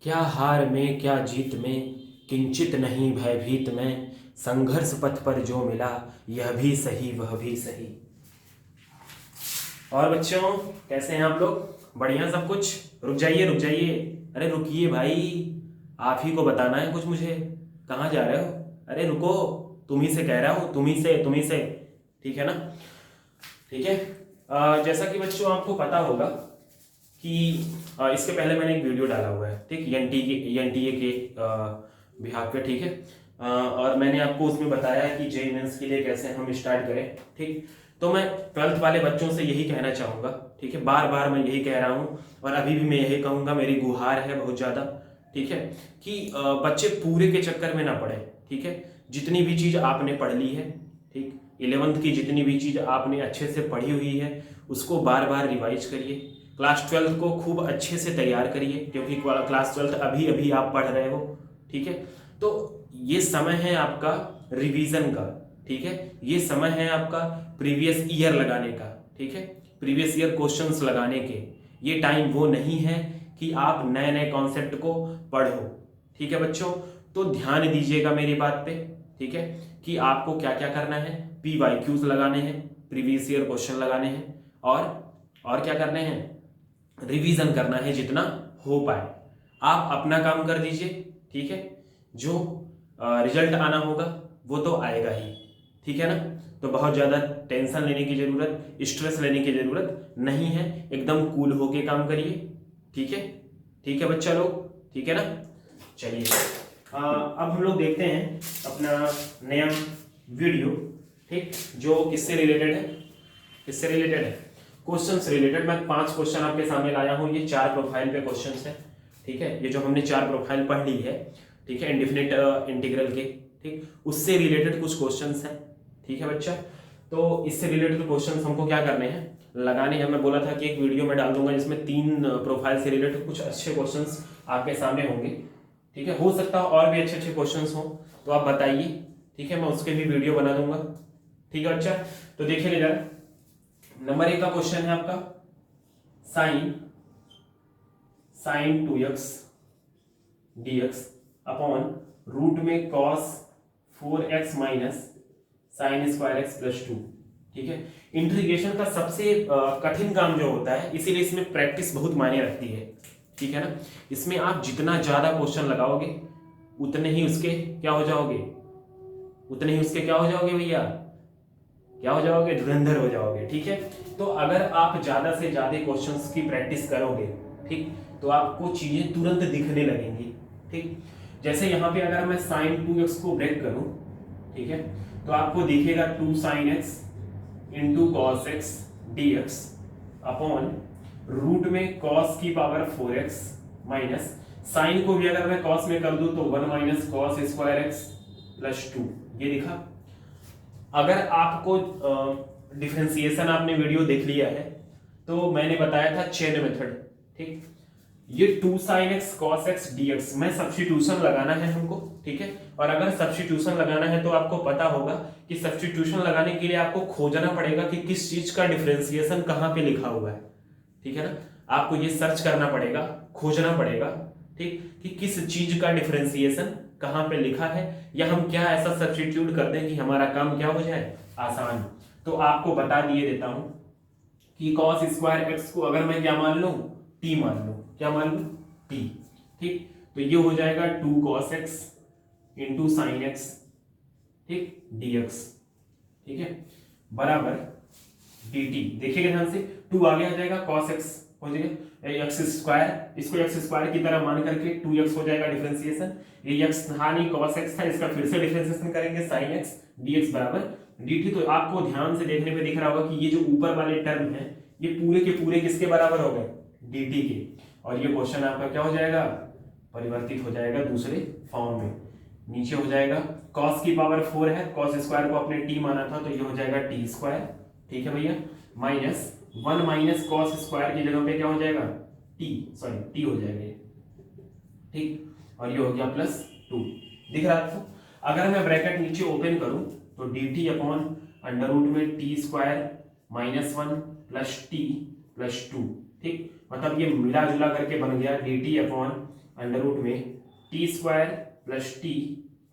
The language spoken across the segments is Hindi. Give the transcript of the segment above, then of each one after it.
क्या हार में क्या जीत में किंचित नहीं भयभीत में, संघर्ष पथ पर जो मिला यह भी सही वह भी सही। और बच्चों, कैसे हैं आप लोग? बढ़िया सब कुछ? रुक जाइए रुक जाइए, अरे रुकिए भाई, आप ही को बताना है कुछ मुझे। कहाँ जा रहे हो? अरे रुको, तुम ही से कह रहा हूँ, तुम ही से। ठीक है ना? ठीक है। जैसा कि बच्चों आपको पता होगा कि इसके पहले मैंने एक वीडियो डाला हुआ है, ठीक, एनटीए के बिहाफ पे, ठीक है। और मैंने आपको उसमें बताया है कि जेईई मेंस के लिए कैसे हम स्टार्ट करें, ठीक। तो मैं ट्वेल्थ वाले बच्चों से यही कहना चाहूँगा, ठीक है, बार बार मैं यही कह रहा हूँ और अभी भी मैं यही कहूँगा, मेरी गुहार है बहुत ज़्यादा, ठीक है, कि बच्चे पूरे के चक्कर में ना पड़े, ठीक है। जितनी भी चीज़ आपने पढ़ ली है, ठीक, 11th की जितनी भी चीज़ आपने अच्छे से पढ़ी हुई है उसको बार बार रिवाइज करिए। क्लास 12th को खूब अच्छे से तैयार करिए, क्योंकि क्लास 12th अभी अभी आप पढ़ रहे हो, ठीक है। तो ये समय है आपका रिवीजन का, ठीक है। ये समय है आपका प्रीवियस ईयर लगाने का, ठीक है, प्रीवियस ईयर क्वेश्चंस लगाने के। ये टाइम वो नहीं है कि आप नए नए कॉन्सेप्ट को पढ़ो, ठीक है बच्चों। तो ध्यान दीजिएगा मेरी बात पे, ठीक है, कि आपको क्या क्या करना है। PYQs लगाने हैं, प्रीवियस ईयर क्वेश्चन लगाने हैं, और क्या करने हैं, रिवीजन करना है जितना हो पाए। आप अपना काम कर दीजिए, ठीक है। जो रिजल्ट आना होगा वो तो आएगा ही, ठीक है ना। तो बहुत ज़्यादा टेंशन लेने की ज़रूरत, स्ट्रेस लेने की ज़रूरत नहीं है, एकदम कूल होके काम करिए, ठीक है। ठीक है बच्चा लोग, ठीक है ना। चलिए, अब हम लोग देखते हैं अपना नया वीडियो, ठीक, जो किससे रिलेटेड है, किससे रिलेटेड है, क्वेश्चन से रिलेटेड। मैं 5 क्वेश्चन आपके सामने लाया हूँ, ये 4 प्रोफाइल पे क्वेश्चन है, ठीक है। ये जो हमने 4 प्रोफाइल पढ़ ली है, ठीक है, इंडिफिनिट इंटीग्रल के, ठीक, उससे रिलेटेड कुछ क्वेश्चन हैं, ठीक है बच्चा। तो इससे रिलेटेड क्वेश्चन हमको क्या करने हैं, लगाने हैं। मैं बोला था कि एक वीडियो में डाल दूंगा जिसमें 3 प्रोफाइल से रिलेटेड कुछ अच्छे क्वेश्चन आपके सामने होंगे, ठीक है। हो सकता है और भी अच्छे अच्छे क्वेश्चन हो, तो आप बताइए, ठीक है, मैं उसके भी वीडियो बना दूंगा, ठीक है बच्चा। तो देखिए जरा, नंबर 1 का क्वेश्चन है आपका, sine 2x dx upon root में cos 4x minus sine square x plus 2, ठीक है। इंटीग्रेशन का सबसे कठिन काम जो होता है, इसीलिए इसमें प्रैक्टिस बहुत मायने रखती है, ठीक है ना। इसमें आप जितना ज्यादा क्वेश्चन लगाओगे उतने ही उसके क्या हो जाओगे, उतने ही उसके क्या हो जाओगे भैया, क्या हो जाओगे, धुरंधर हो जाओगे, ठीक है। तो अगर आप ज्यादा से ज्यादा क्वेश्चंस की प्रैक्टिस करोगे, ठीक, तो आपको चीजें तुरंत दिखने लगेंगी, ठीक। जैसे यहाँ पे अगर मैं साइन 2x को ब्रेक करूं, ठीक है, तो आपको दिखेगा 2 sin x into cos x d x upon root में कॉस की पावर 4x माइनस साइन को भी अगर मैं कॉस में कर दूं तो 1 minus cos square x plus 2, ये दिखा। अगर आपको डिफरेंशिएशन आपने वीडियो देख लिया है तो मैंने बताया था चेन मेथड, ठीक। ये 2 sin x cos x dx में सब्स्टिट्यूशन लगाना है हमको, ठीक है। और अगर सब्स्टिट्यूशन लगाना है तो आपको पता होगा कि सब्स्टिट्यूशन लगाने के लिए आपको खोजना पड़ेगा कि किस चीज का डिफरेंशिएशन कहां पे लिखा हुआ है, ठीक है ना। आपको ये सर्च करना पड़ेगा, खोजना पड़ेगा, ठीक, कि किस चीज का डिफरेंशिएशन कहां पे लिखा है, या हम क्या ऐसा सब्स्टिट्यूट कर दें कि हमारा काम क्या हो जाए, आसान। तो आपको बता दिए देता हूं कि cos स्क्वायर एक्स को अगर मैं क्या मान लूं, t मान लूं, क्या मान लूं, t, ठीक। तो ये हो जाएगा 2 cos x into sine x, ठीक, dx, ठीक है, बराबर dt। देखिएगा ध्यान से, 2 आगे आ जाएगा, cos x हो जाएगा एक्स स्क्वायर, इसको एक्स स्क्वायर की तरह मान करके 2x हो जाएगा डिफरेंशिएशन। ये x था नहीं, cos x था, इसका फिर से डिफरेंशिएशन करेंगे, sin x dx बराबर dt। तो आपको ध्यान से देखने पे दिख रहा होगा कि ये जो ऊपर वाले टर्म है ये पूरे के पूरे किसके बराबर हो गए, dt के। और ये क्वेश्चन आपका क्या हो जाएगा, परिवर्तित हो जाएगा दूसरे फॉर्म में। नीचे हो जाएगा cos की पावर 4 है, cos स्क्वायर को अपने t माना था तो ये हो जाएगा t स्क्वायर, ठीक है भैया, माइनस 1 माइनस cos स्क्वायर की जगह पे क्या हो जाएगा, t हो जाएगा ये, ठीक। और ये हो गया प्लस 2, दिख रहा है आपको। अगर मैं ब्रैकेट नीचे ओपन करूं तो dt अपॉन अंडर रूट में T square minus 1 plus T plus 2, ठीक। मतलब ये मिला जुला करके बन गया dt अपॉन अंडर रूट में टी स्क्वायर प्लस टी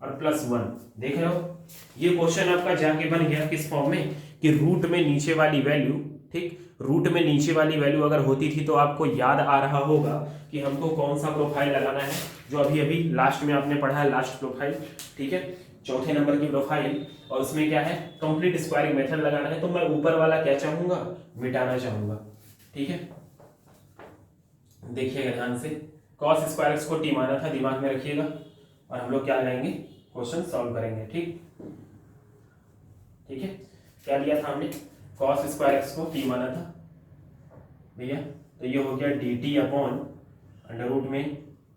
और प्लस 1। देख रहे हो, ये क्वेश्चन आपका जाके बन गया किस फॉर्म में कि रूट में नीचे वाली वैल्यू, ठीक, रूट में नीचे वाली वैल्यू अगर होती थी तो आपको याद आ रहा होगा कि हमको कौन सा प्रोफाइल लगाना है, जो अभी अभी लास्ट में आपने पढ़ा है, लास्ट प्रोफाइल, ठीक है, चौथे नंबर की प्रोफाइल। और उसमें क्या है, कंप्लीट स्क्वायरिंग मेथड लगाना है। तो मैं ऊपर वाला क्या चाहूंगा, मिटाना चाहूंगा, ठीक है। देखिएगा ध्यान से, कॉस स्क्वायर एक्स को टी माना था, दिमाग में रखिएगा, और हम लोग क्या लगाएंगे, क्वेश्चन सॉल्व करेंगे, ठीक, ठीक है। क्या लिया था हमने, कॉस स्क्वायर एक्स को टी माना था भैया, तो ये हो गया D T upon under root में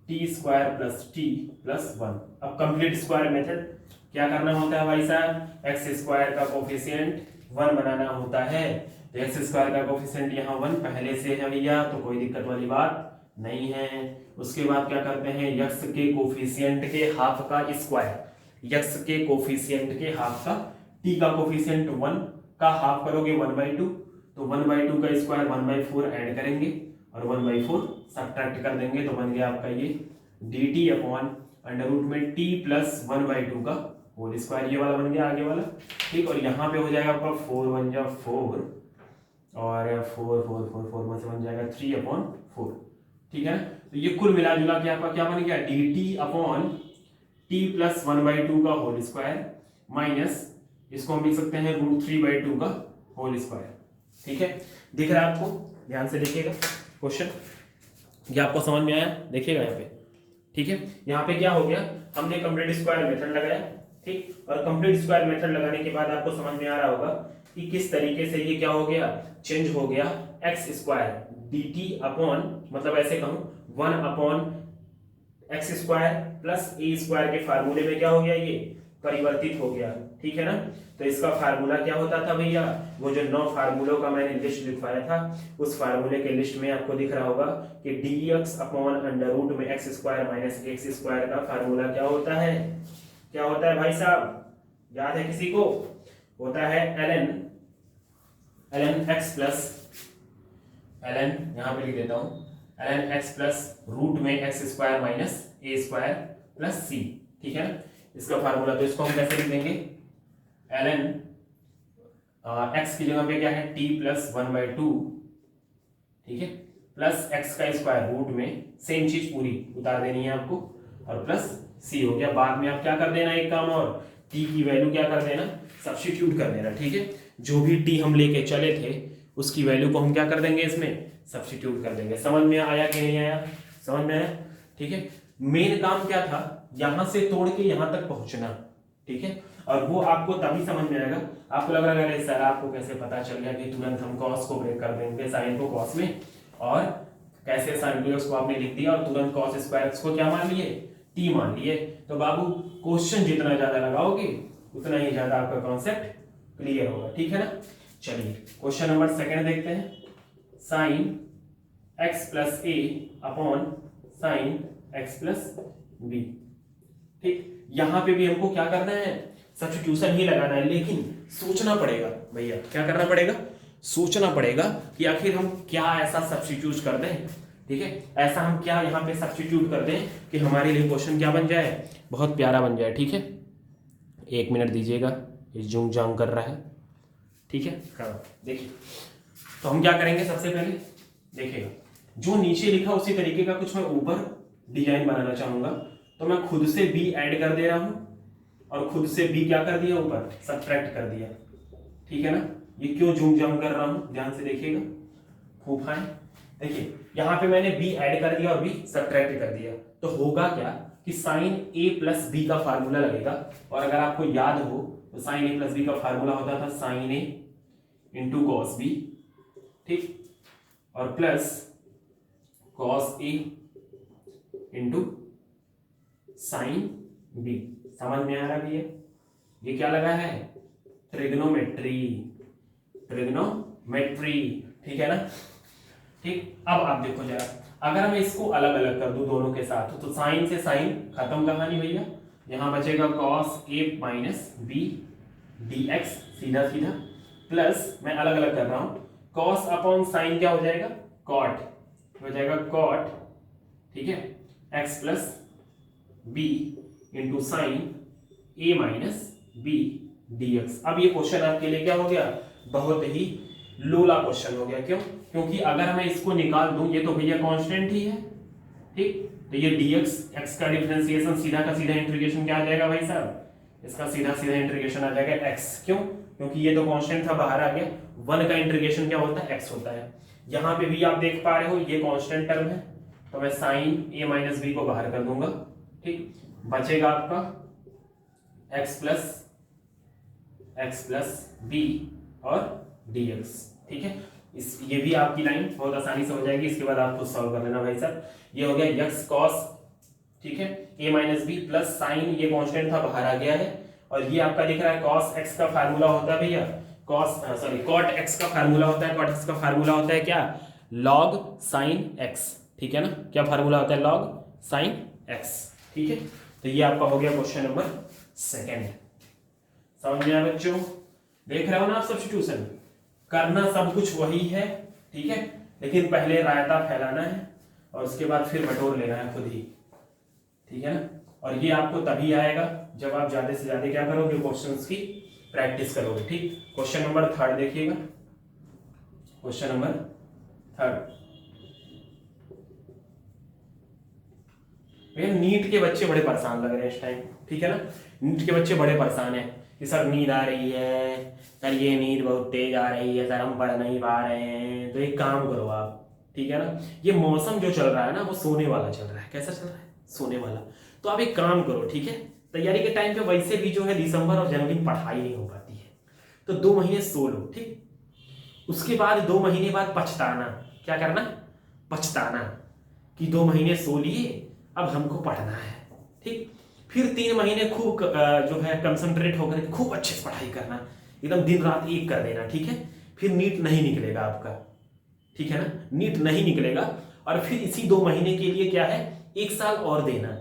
T square plus T plus 1। अब कंप्लीट स्क्वायर मेथड क्या करना होता है भाई साहब, एक्स स्क्वायर का कोफिशिएंट 1 बनाना होता है। तो एक्स स्क्वायर का कोफिशिएंट यहाँ 1 पहले से है भैया, तो कोई दिक्कत वाली बात नहीं है। उसके बाद क्या करते हैं, यक्स के कोफिशिएंट के हाफ का स्क्वायर, यक्स के कोफिशिएंट के हाफ का, टी का कोफिशिएंट 1 का हाफ करोगे 1/2, तो 1/2 का स्क्वायर 1/4 ऐड करेंगे और 1/4 सब्ट्रैक्ट कर देंगे, तो बन गया आपका ये dt अपॉन अंडर रूट में t प्लस 1/2 का होल स्क्वायर, ये वाला बन गया आगे वाला, ठीक। और यहाँ पे हो जाएगा आपका 4 बन जा 4 और 4 4 4 4 में से बन जाएगा 3/4, ठीक है ना। तो ये कुल मिला जुला के आपका क्या बन गया, dt अपॉन t प्लस 1/2 का होल स्क्वायर माइनस इसको हम लिख सकते हैं √3/2 का होल स्क्वायर, ठीक है। दिख रहा है आपको, ध्यान से देखिएगा क्वेश्चन, ये आपको समझ में आया, देखिएगा यहाँ पे, ठीक है। यहाँ पे क्या हो गया, हमने कंप्लीट स्क्वायर मेथड लगाया, ठीक, और कंप्लीट स्क्वायर मेथड लगाने के बाद आपको समझ में आ रहा होगा कि किस तरीके से ये क्या हो गया, चेंज हो गया एक्स स्क्वायर dt अपॉन, मतलब ऐसे कहूं 1 अपॉन एक्स स्क्वायर प्लस ए स्क्वायर के फार्मूले में क्या हो गया, ये परिवर्तित हो गया, ठीक है ना। तो इसका फार्मूला क्या होता था भैया, वो जो 9 फार्मूलों का मैंने लिस्ट लिखवाया था, उस फार्मूले के लिस्ट में आपको दिख रहा होगा कि dx अपॉन अंडर रूट में x square minus x square का फार्मूला क्या होता है, क्या होता है भाई साहब, याद है किसी को, होता है ln x प्लस ln, यहां पे लिख देता हूं, ln x प्लस रूट में एक्स स्क्वायर माइनस ए स्क्वायर प्लस सी, ठीक है ना, इसका फार्मूला। तो इसको हम कैसे लिख देंगे, ln x की जगह पे क्या है t प्लस 1/2, ठीक है, प्लस x का स्क्वायर रूट में सेम चीज पूरी उतार देनी है आपको, और प्लस c हो गया। बाद में आप क्या कर देना, एक काम और, t की वैल्यू क्या कर देना, सब्स्टिट्यूट कर देना, ठीक है। जो भी t हम लेके चले थे उसकी वैल्यू को हम क्या कर देंगे, इसमें सब्स्टिट्यूट कर देंगे। समझ में आया कि नहीं आया, समझ में आया, ठीक है। मेन काम क्या था, यहां से तोड़ के यहां तक पहुंचना, ठीक है, और वो आपको तभी समझ में आएगा। आपको लग रहा है सर आपको कैसे पता चल गया कि तुरंत हम कॉस को ब्रेक कर देंगे साइन को कॉस में, और कैसे साइन को को आपने लिख दिया और तुरंत कॉस स्क्वायर एक्स को क्या मान लिए, टी मान लिए। तो बाबू क्वेश्चन जितना ज्यादा लगाओगे उतना ही ज्यादा आपका कॉन्सेप्ट क्लियर होगा, ठीक है ना। चलिए क्वेश्चन नंबर 2 देखते हैं, sine x plus A upon sine x plus B, ठीक। यहां पे भी हमको क्या करना है, सब्स्टिट्यूशन ही लगाना है, लेकिन सोचना पड़ेगा भैया, क्या करना पड़ेगा, सोचना पड़ेगा कि आखिर हम क्या ऐसा सब्स्टिट्यूट कर दें, ठीक है, ऐसा हम क्या यहाँ पे सब्स्टिट्यूट कर दें कि हमारे लिए क्वेश्चन क्या बन जाए, बहुत प्यारा बन जाए, ठीक है। 1 मिनट दीजिएगा, ये जूम जाम कर रहा है, ठीक है। हाँ देखिए, तो हम क्या करेंगे, सबसे पहले देखिएगा, जो नीचे लिखा उसी तरीके का कुछ मैं ऊपर डिजाइन बनाना चाहूंगा, तो मैं खुद से b ऐड कर दे रहा हूं और खुद से b क्या कर दिया, ऊपर सब्ट्रैक्ट कर दिया, ठीक है ना। ये क्यों जूम जाम कर रहा हूं, ध्यान से देखिएगा, खूब फाइन। देखिए यहां पे मैंने b ऐड कर दिया और b सब्ट्रैक्ट कर दिया, तो होगा क्या कि साइन a प्लस b का फार्मूला लगेगा, और अगर आपको याद हो तो साइन a प्लस b का फार्मूला होता था sine a into cos b, ठीक, और plus cos a into sine b। समझ में आ रहा है भैया, ये क्या लगा है, ट्रिग्नोमेट्री, ट्रिग्नोमेट्री, ठीक है ना, ठीक। अब आप देखो जरा, अगर मैं इसको अलग अलग कर दूं दोनों के साथ, तो साइन से साइन खत्म कहानी भैया, यहां बचेगा cos a minus b dx, सीधा सीधा, प्लस मैं अलग अलग कर रहा हूं, कॉस अपॉन साइन क्या हो जाएगा, कॉट हो जाएगा, कॉट, ठीक है, x plus B into sine A minus B dx। अब ये क्वेश्चन आपके लिए क्या हो गया, बहुत ही लोला क्वेश्चन हो गया। क्यों? क्योंकि अगर मैं इसको निकाल दूं, ये तो भैया कांस्टेंट ही है, ठीक, तो ये dx x का डिफरेंशिएशन सीधा का सीधा इंटीग्रेशन क्या आ जाएगा भाई साहब, इसका सीधा सीधा इंटीग्रेशन आ जाएगा x। क्यों? क्योंकि ये तो कांस्टेंट था, बाहर आ गया। 1 का इंटीग्रेशन क्या होता है, x होता है। यहां पे भी आप देख पा रहे हो ये कांस्टेंट टर्म है, तो मैं साइन a माइनस बी को बाहर कर दूंगा, ठीक, बचेगा आपका x प्लस बी और dx, ठीक है। ये भी आपकी लाइन बहुत आसानी से हो जाएगी, इसके बाद आप खुद सॉल्व कर लेना भाई साहब। ये हो गया x cos, ठीक है, a minus B plus sine, ये कांस्टेंट था बाहर आ गया है, और ये आपका दिख रहा है cos x का फार्मूला होता है भैया, cot x का फार्मूला होता है, cot x का फार्मूला होता है क्या, log sin x, ठीक है ना, क्या फार्मूला होता है, log sin x, ठीक है। तो ये आपका हो गया क्वेश्चन नंबर 2। समझ में आया बच्चों? देख रहे हो ना आप, सब्स्टिट्यूशन करना सब कुछ वही है, ठीक है, लेकिन पहले रायता फैलाना है और उसके बाद फिर बटोर लेना है खुद ही, ठीक है ना। और ये आपको तभी आएगा जब आप ज्यादा से ज्यादा क्या करोगे, क्वेश्चंस की प्रैक्टिस करोगे, ठीक। क्वेश्चन नंबर 3 देखिएगा, क्वेश्चन नंबर 3। नीट के बच्चे बड़े परेशान लग रहे हैं इस टाइम, ठीक है ना, नीट के बच्चे बड़े परेशान हैं कि सर नींद आ रही है, सर ये नींद बहुत तेज आ रही है, सर हम पढ़ नहीं पा रहे हैं। तो एक काम करो आप, ठीक है ना, ये मौसम जो चल रहा है ना वो सोने वाला चल रहा है। कैसा चल रहा है, सोने वाला। तो आप एक काम करो, ठीक है, तैयारी के टाइम पे वैसे भी जो है दिसंबर और जनवरी में पढ़ाई नहीं हो पाती है, तो 2 महीने सो लो, ठीक। उसके बाद 2 महीने बाद पछताना, क्या करना, पछताना कि 2 महीने सो लिए, अब हमको पढ़ना है, ठीक। फिर 3 महीने खूब जो है कंसंट्रेट होकर खूब अच्छे से पढ़ाई करना, एकदम दिन रात एक कर देना, ठीक है। फिर नीट नहीं निकलेगा आपका, ठीक है ना, नीट नहीं निकलेगा। और फिर इसी 2 महीने के लिए क्या है, 1 साल और देना।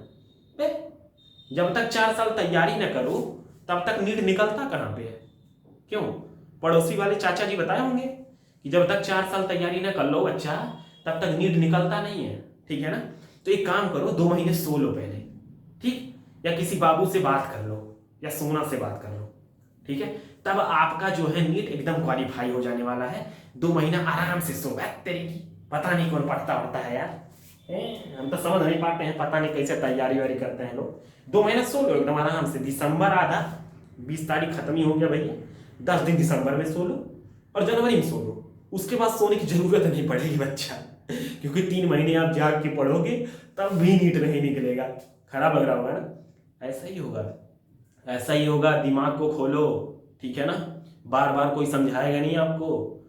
जब तक 4 साल तैयारी ना करो तब तक नीट निकलता कहां पे है? क्यों? पड़ोसी वाले चाचा जी बताए होंगे कि जब तक 4 साल तैयारी ना कर लो बच्चा, तब तक नीट निकलता नहीं है, ठीक है ना। तो एक काम करो, 2 महीने सो लो पहले, ठीक, या किसी बाबू से बात कर लो या सोना से बात कर लो, ठीक है। तब आपका जो है नीट एकदम क्वालिफाई हो जाने वाला है। 2 महीना आराम से सो, तेरी की पता नहीं कौन पढ़ता होता है यार, हम तो समझ नहीं पाते हैं, पता नहीं कैसे तैयारी वारी करते हैं लोग। 2 महीना सो लो एकदम आराम से। दिसंबर आधा, 20 तारीख खत्म ही हो गया भैया, 10 दिन दिसंबर में सो लो और जनवरी में सो लो। उसके बाद सोने की जरूरत नहीं पड़ेगी बच्चा, क्योंकि 3 महीने आप जाग के पढ़ोगे तब भी नीट नहीं निकलेगा। खराब लग रहा होगा ना, ऐसा ही होगा, ऐसा ही होगा। दिमाग को खोलो, ठीक है ना, बार बार कोई समझाएगा नहीं आपको,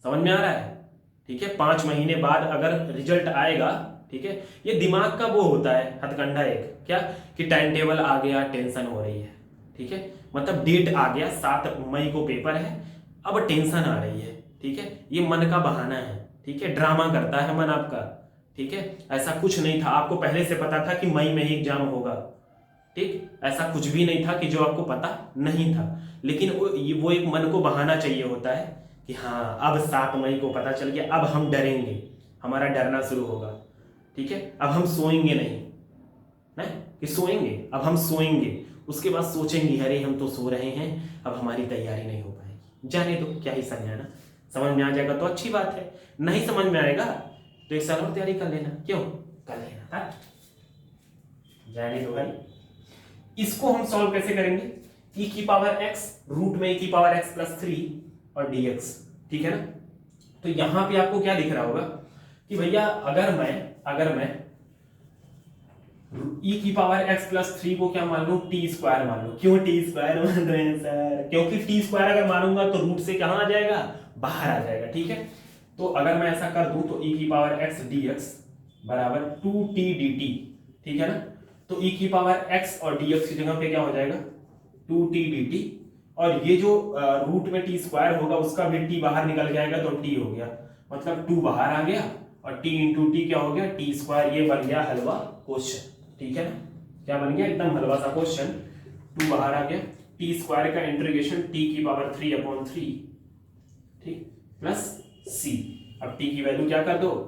समझ में आ रहा है, ठीक है। 5 महीने बाद अगर रिजल्ट आएगा, ठीक है, ये दिमाग का वो होता है हथकंडा एक, क्या कि टाइम टेबल आ गया, टेंशन हो रही है, ठीक है, मतलब डेट आ गया, 7 मई को पेपर है, अब टेंशन आ रही है, ठीक है, ये मन का बहाना है, ठीक है, ड्रामा करता है मन आपका, ठीक है। ऐसा कुछ नहीं था, आपको पहले से पता था कि मई में ही एग्जाम होगा, ठीक, ऐसा कुछ भी नहीं था कि जो आपको पता नहीं था, लेकिन वो एक मन को बहाना चाहिए होता है कि हाँ अब 7 मई को पता चल गया, अब हम डरेंगे, हमारा डरना शुरू होगा, ठीक है, अब हम सोएंगे नहीं है कि सोएंगे, अब हम सोएंगे, उसके बाद सोचेंगे अरे हम तो सो रहे हैं, अब हमारी तैयारी नहीं हो पाएगी, जाने दो, क्या ही समझाना, समझ में आ जाएगा तो अच्छी बात है, नहीं समझ में आएगा तो 1 साल और तैयारी कर लेना, क्यों कर लेना था, जाने दो भाई। इसको हम सॉल्व कैसे करेंगे, e की पावर x रूट में e की पावर x प्लस 3 और dx, ठीक है ना। तो यहां पे आपको क्या दिख रहा होगा कि भैया अगर मैं e की पावर x प्लस 3 को क्या मान लूं, t स्क्वायर मान लूं। क्यों t स्क्वायर मान रहे हैं सर, क्योंकि t स्क्वायर अगर मानूंगा तो रूट से कहां आ जाएगा, बाहर आ जाएगा, ठीक है। तो अगर मैं ऐसा कर दूं तो e की पावर x dx बराबर 2t dt, ठीक है ना। तो e की पावर x और dx की जगह पे क्या हो जाएगा 2t dt, और ये जो रूट में t स्क्वायर होगा उसका भी t बाहर निकल जाएगा तो t हो गया, मतलब 2 बाहर आ गया और t इंटू टी क्या हो गया t स्क्वायर। ये बन गया हलवा क्वेश्चन, ठीक है ना, क्या बन गया एकदम हलवा सा क्वेश्चन। 2 बाहर आ गया, t स्क्वायर का इंटीग्रेशन t की पावर 3/3, ठीक, प्लस c। अब t की वैल्यू क्या कर दो